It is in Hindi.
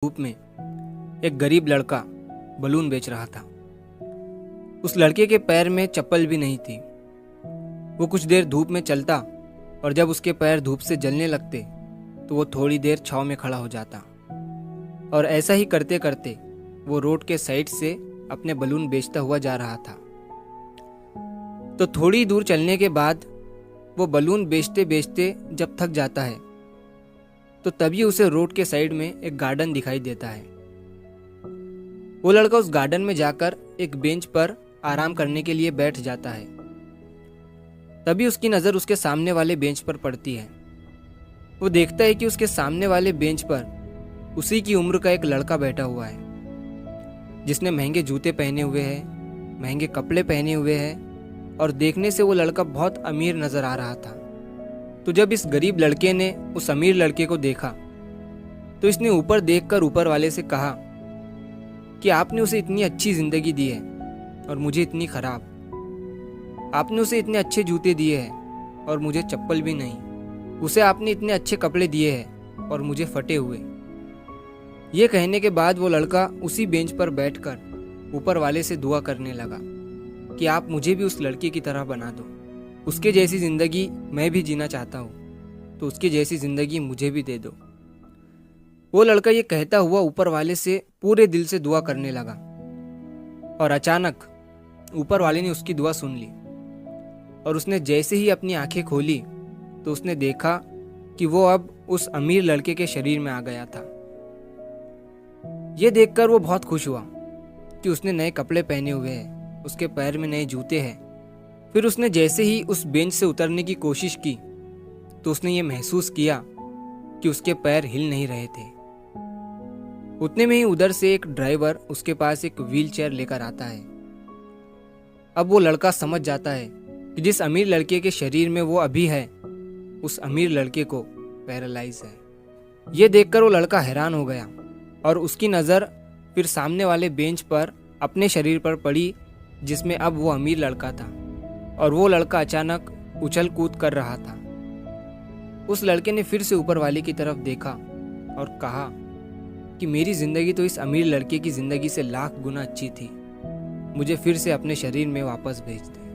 धूप में एक गरीब लड़का बलून बेच रहा था। उस लड़के के पैर में चप्पल भी नहीं थी। वो कुछ देर धूप में चलता और जब उसके पैर धूप से जलने लगते तो वो थोड़ी देर छांव में खड़ा हो जाता और ऐसा ही करते करते वो रोड के साइड से अपने बलून बेचता हुआ जा रहा था। तो थोड़ी दूर चलने के बाद वो बलून बेचते बेचते जब थक जाता है तो तभी उसे रोड के साइड में एक गार्डन दिखाई देता है। वो लड़का उस गार्डन में जाकर एक बेंच पर आराम करने के लिए बैठ जाता है। तभी उसकी नज़र उसके सामने वाले बेंच पर पड़ती है। वो देखता है कि उसके सामने वाले बेंच पर उसी की उम्र का एक लड़का बैठा हुआ है, जिसने महंगे जूते पहने हुए हैं, महंगे कपड़े पहने हुए हैं और देखने से वो लड़का बहुत अमीर नज़र आ रहा था। तो जब इस गरीब लड़के ने उस अमीर लड़के को देखा तो इसने ऊपर देखकर ऊपर वाले से कहा कि आपने उसे इतनी अच्छी ज़िंदगी दी है और मुझे इतनी ख़राब। आपने उसे इतने अच्छे जूते दिए हैं और मुझे चप्पल भी नहीं। उसे आपने इतने अच्छे कपड़े दिए हैं और मुझे फटे हुए। ये कहने के बाद वो लड़का उसी बेंच पर बैठकर ऊपर वाले से दुआ करने लगा कि आप मुझे भी उस लड़के की तरह बना दो। उसके जैसी ज़िंदगी मैं भी जीना चाहता हूँ, तो उसकी जैसी ज़िंदगी मुझे भी दे दो। वो लड़का ये कहता हुआ ऊपर वाले से पूरे दिल से दुआ करने लगा और अचानक ऊपर वाले ने उसकी दुआ सुन ली और उसने जैसे ही अपनी आंखें खोली तो उसने देखा कि वो अब उस अमीर लड़के के शरीर में आ गया था। ये देखकर वो बहुत खुश हुआ कि उसने नए कपड़े पहने हुए हैं, उसके पैर में नए जूते हैं। फिर उसने जैसे ही उस बेंच से उतरने की कोशिश की तो उसने ये महसूस किया कि उसके पैर हिल नहीं रहे थे। उतने में ही उधर से एक ड्राइवर उसके पास एक व्हील चेयर लेकर आता है। अब वो लड़का समझ जाता है कि जिस अमीर लड़के के शरीर में वो अभी है, उस अमीर लड़के को पैरालाइज है। ये देखकर वो लड़का हैरान हो गया और उसकी नज़र फिर सामने वाले बेंच पर अपने शरीर पर पड़ी, जिसमें अब वो अमीर लड़का था और वो लड़का अचानक उछल कूद कर रहा था। उस लड़के ने फिर से ऊपर वाले की तरफ देखा और कहा कि मेरी ज़िंदगी तो इस अमीर लड़के की ज़िंदगी से लाख गुना अच्छी थी, मुझे फिर से अपने शरीर में वापस भेज दे।